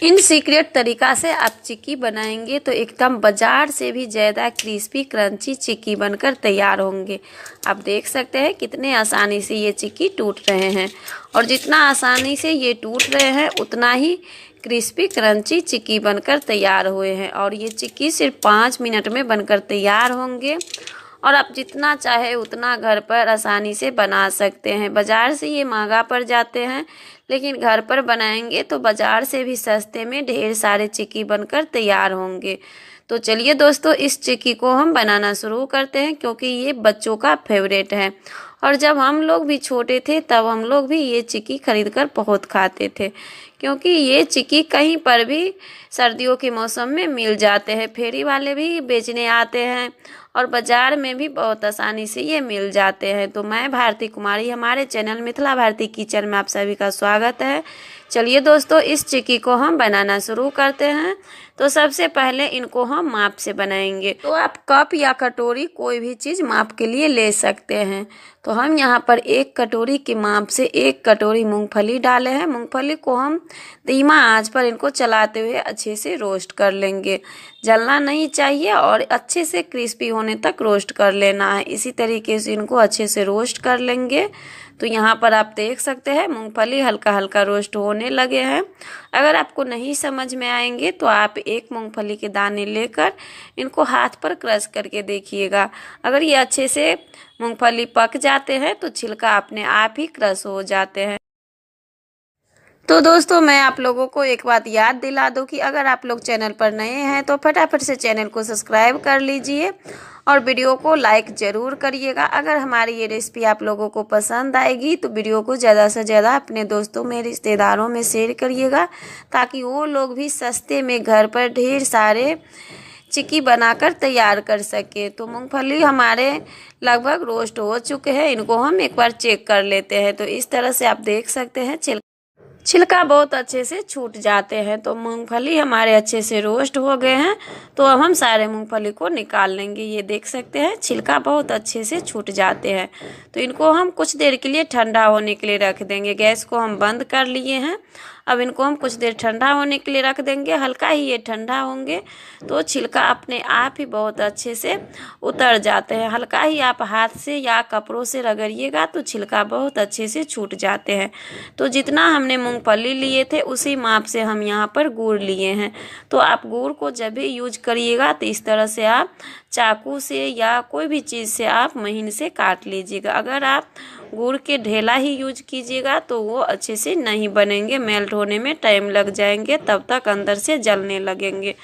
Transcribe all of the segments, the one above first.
इन secret तरीका से आप चिक्की बनाएंगे तो एकदम बाजार से भी ज़्यादा क्रिस्पी क्रंची चिक्की बनकर तैयार होंगे। आप देख सकते हैं कितने आसानी से ये चिक्की टूट रहे हैं, और जितना आसानी से ये टूट रहे हैं उतना ही क्रिस्पी क्रंची चिक्की बनकर तैयार हुए हैं। और ये चिक्की सिर्फ 5 मिनट में बनकर तैयार होंगे, और आप जितना चाहे उतना घर पर आसानी से बना सकते हैं। बाज़ार से ये महंगा पड़ जाते हैं, लेकिन घर पर बनाएंगे तो बाज़ार से भी सस्ते में ढेर सारे चिक्की बनकर तैयार होंगे। तो चलिए दोस्तों, इस चिक्की को हम बनाना शुरू करते हैं, क्योंकि ये बच्चों का फेवरेट है। और जब हम लोग भी छोटे थे तब हम लोग भी ये चिक्की खरीद कर बहुत खाते थे, क्योंकि ये चिक्की कहीं पर भी सर्दियों के मौसम में मिल जाते हैं। फेरी वाले भी बेचने आते हैं और बाज़ार में भी बहुत आसानी से ये मिल जाते हैं। तो मैं भारती कुमारी, हमारे चैनल मिथिला भारती किचन में आप सभी का स्वागत है। चलिए दोस्तों, इस चिक्की को हम बनाना शुरू करते हैं। तो सबसे पहले इनको हम माप से बनाएंगे। तो आप कप या कटोरी कोई भी चीज़ माप के लिए ले सकते हैं। तो हम यहाँ पर 1 कटोरी के माप से 1 कटोरी मूंगफली डाले हैं। मूंगफली को हम धीमा आंच पर इनको चलाते हुए अच्छे से रोस्ट कर लेंगे। जलना नहीं चाहिए और अच्छे से क्रिस्पी होने तक रोस्ट कर लेना है। इसी तरीके से इनको अच्छे से रोस्ट कर लेंगे। तो यहाँ पर आप देख सकते हैं मूंगफली हल्का हल्का रोस्ट होने लगे हैं। अगर आपको नहीं समझ में आएंगे तो आप 1 मूंगफली के दाने लेकर इनको हाथ पर क्रश करके देखिएगा। अगर ये अच्छे से मूंगफली पक जाते हैं तो छिलका अपने आप ही क्रश हो जाते हैं। तो दोस्तों, मैं आप लोगों को एक बात याद दिला दूं कि अगर आप लोग चैनल पर नए हैं तो फटाफट से चैनल को सब्सक्राइब कर लीजिए और वीडियो को लाइक ज़रूर करिएगा। अगर हमारी ये रेसिपी आप लोगों को पसंद आएगी तो वीडियो को ज़्यादा से ज़्यादा अपने दोस्तों में, रिश्तेदारों में शेयर करिएगा, ताकि वो लोग भी सस्ते में घर पर ढेर सारे चिक्की बनाकर तैयार कर सके। तो मूंगफली हमारे लगभग रोस्ट हो चुके हैं। इनको हम एक बार चेक कर लेते हैं। तो इस तरह से आप देख सकते हैं छिलका बहुत अच्छे से छूट जाते हैं। तो मूंगफली हमारे अच्छे से रोस्ट हो गए हैं। तो अब हम सारे मूंगफली को निकाल लेंगे। ये देख सकते हैं छिलका बहुत अच्छे से छूट जाते हैं। तो इनको हम कुछ देर के लिए ठंडा होने के लिए रख देंगे। गैस को हम बंद कर लिए हैं। अब इनको हम कुछ देर ठंडा होने के लिए रख देंगे। हल्का ही ये ठंडा होंगे तो छिलका अपने आप ही बहुत अच्छे से उतर जाते हैं। हल्का ही आप हाथ से या कपड़ों से रगड़िएगा तो छिलका बहुत अच्छे से छूट जाते हैं। तो जितना हमने मूंगफली लिए थे उसी माप से हम यहाँ पर गुड़ लिए हैं। तो आप गुड़ को जब भी यूज करिएगा तो इस तरह से आप चाकू से या कोई भी चीज़ से आप महीन से काट लीजिएगा। अगर आप गुड़ के ढेला ही यूज कीजिएगा तो वो अच्छे से नहीं बनेंगे, मेल्ट होने में टाइम लग जाएंगे, तब तक अंदर से जलने लगेंगे।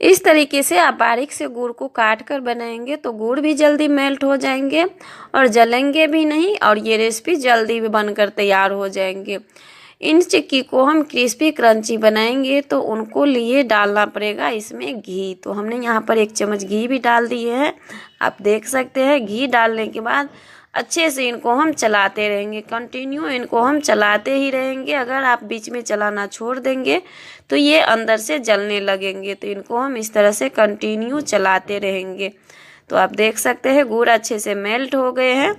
इस तरीके से आप बारीक से गुड़ को काट कर बनाएंगे तो गुड़ भी जल्दी मेल्ट हो जाएंगे और जलेंगे भी नहीं, और ये रेसिपी जल्दी भी बनकर तैयार हो जाएंगे। इन चिक्की को हम क्रिस्पी क्रंची बनाएंगे तो उनको लिए डालना पड़ेगा इसमें घी। तो हमने यहाँ पर 1 चम्मच घी भी डाल दिए हैं। आप देख सकते हैं घी डालने के बाद अच्छे से इनको हम चलाते रहेंगे। कंटिन्यू इनको हम चलाते ही रहेंगे। अगर आप बीच में चलाना छोड़ देंगे तो ये अंदर से जलने लगेंगे। तो इनको हम इस तरह से कंटिन्यू चलाते रहेंगे। तो आप देख सकते हैं गुड़ अच्छे से मेल्ट हो गए हैं।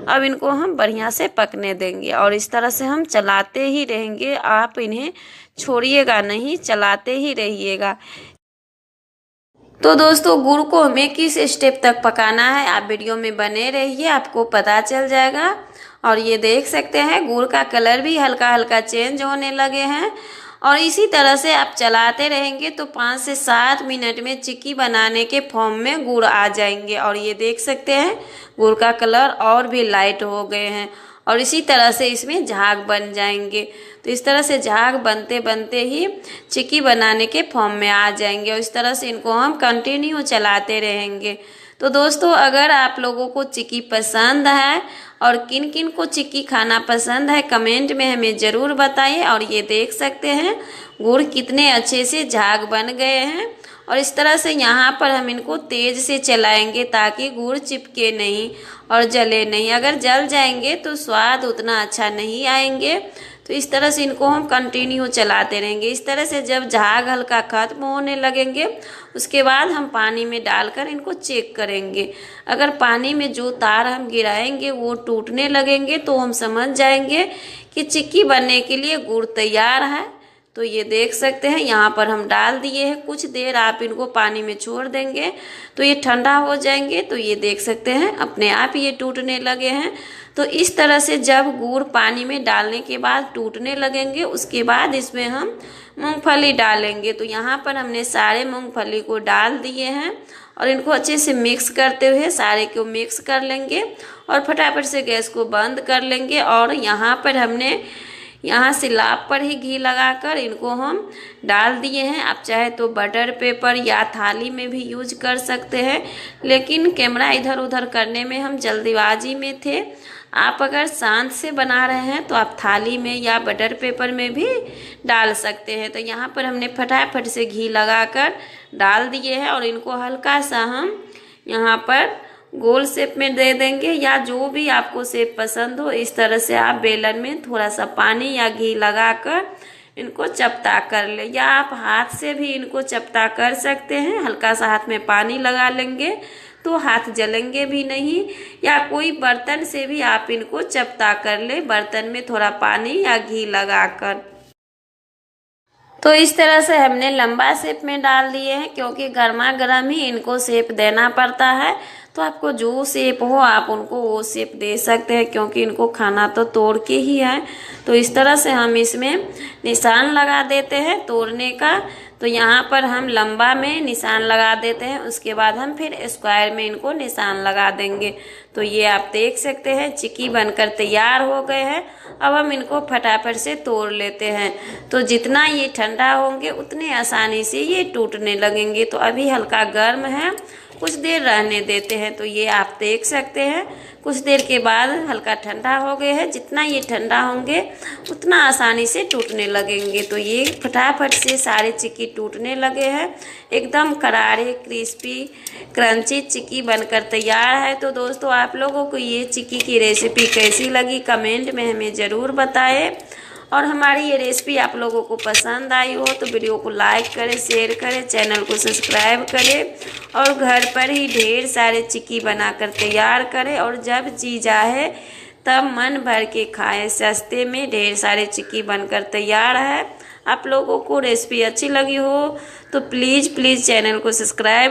अब इनको हम बढ़िया से पकने देंगे और इस तरह से हम चलाते ही रहेंगे। आप इन्हें छोड़िएगा नहीं, चलाते ही रहिएगा। तो दोस्तों, गुड़ को हमें किस स्टेप तक पकाना है आप वीडियो में बने रहिए, आपको पता चल जाएगा। और ये देख सकते हैं गुड़ का कलर भी हल्का हल्का चेंज होने लगे हैं। और इसी तरह से आप चलाते रहेंगे तो 5 से 7 मिनट में चिक्की बनाने के फॉर्म में गुड़ आ जाएंगे। और ये देख सकते हैं गुड़ का कलर और भी लाइट हो गए हैं और इसी तरह से इसमें झाग बन जाएंगे। तो इस तरह से झाग बनते बनते ही चिक्की बनाने के फॉर्म में आ जाएंगे और इस तरह से इनको हम कंटिन्यू चलाते रहेंगे। तो दोस्तों, अगर आप लोगों को चिक्की पसंद है और किन किन को चिक्की खाना पसंद है कमेंट में हमें ज़रूर बताइए। और ये देख सकते हैं गुड़ कितने अच्छे से झाग बन गए हैं और इस तरह से यहाँ पर हम इनको तेज़ से चलाएंगे ताकि गुड़ चिपके नहीं और जले नहीं। अगर जल जाएंगे तो स्वाद उतना अच्छा नहीं आएंगे। तो इस तरह से इनको हम कंटिन्यू चलाते रहेंगे। इस तरह से जब झाग हल्का खत्म होने लगेंगे उसके बाद हम पानी में डालकर इनको चेक करेंगे। अगर पानी में जो तार हम गिराएंगे वो टूटने लगेंगे तो हम समझ जाएंगे कि चिक्की बनने के लिए गुड़ तैयार है। तो ये देख सकते हैं यहाँ पर हम डाल दिए हैं। कुछ देर आप इनको पानी में छोड़ देंगे तो ये ठंडा हो जाएंगे। तो ये देख सकते हैं अपने आप ये टूटने लगे हैं। तो इस तरह से जब गुड़ पानी में डालने के बाद टूटने लगेंगे, उसके बाद इसमें हम मूंगफली डालेंगे। तो यहाँ पर हमने सारे मूंगफली को डाल दिए हैं और इनको अच्छे से मिक्स करते हुए सारे को मिक्स कर लेंगे और फटाफट से गैस को बंद कर लेंगे। और यहाँ पर हमने यहाँ सिलाब पर ही घी लगाकर इनको हम डाल दिए हैं। आप चाहे तो बटर पेपर या थाली में भी यूज कर सकते हैं, लेकिन कैमरा इधर उधर करने में हम जल्दीबाजी में थे। आप अगर शांत से बना रहे हैं तो आप थाली में या बटर पेपर में भी डाल सकते हैं। तो यहाँ पर हमने फटाफट से घी लगाकर डाल दिए हैं और इनको हल्का सा हम यहाँ पर गोल शेप में दे देंगे, या जो भी आपको शेप पसंद हो इस तरह से आप बेलन में थोड़ा सा पानी या घी लगाकर इनको चपटा कर ले, या आप हाथ से भी इनको चपटा कर सकते हैं। हल्का सा हाथ में पानी लगा लेंगे तो हाथ जलेंगे भी नहीं, या कोई बर्तन से भी आप इनको चपटा कर ले, बर्तन में थोड़ा पानी या घी लगाकर। तो इस तरह से हमने लंबा शेप में डाल दिए हैं, क्योंकि गर्मा गर्म ही इनको शेप देना पड़ता है। तो आपको जो शेप हो आप उनको वो शेप दे सकते हैं, क्योंकि इनको खाना तो तोड़ के ही है। तो इस तरह से हम इसमें निशान लगा देते हैं तोड़ने का। तो यहाँ पर हम लंबा में निशान लगा देते हैं, उसके बाद हम फिर स्क्वायर में इनको निशान लगा देंगे। तो ये आप देख सकते हैं चिक्की बनकर तैयार हो गए हैं। अब हम इनको फटाफट से तोड़ लेते हैं। तो जितना ये ठंडा होंगे उतने आसानी से ये टूटने लगेंगे। तो अभी हल्का गर्म है, कुछ देर रहने देते हैं। तो ये आप देख सकते हैं कुछ देर के बाद हल्का ठंडा हो गए हैं। जितना ये ठंडा होंगे उतना आसानी से टूटने लगेंगे। तो ये फटाफट से सारे चिक्की टूटने लगे हैं। एकदम करारे क्रिस्पी क्रंची चिक्की बनकर तैयार है। तो दोस्तों आप लोगों को ये चिक्की की रेसिपी कैसी लगी कमेंट में हमें ज़रूर बताएं। और हमारी ये रेसिपी आप लोगों को पसंद आई हो तो वीडियो को लाइक करें, शेयर करें, चैनल को सब्सक्राइब करें और घर पर ही ढेर सारे चिक्की बनाकर तैयार करें। और जब जी चाहे तब मन भर के खाएं। सस्ते में ढेर सारे चिक्की बनकर तैयार है। आप लोगों को रेसिपी अच्छी लगी हो तो प्लीज़ चैनल को सब्सक्राइब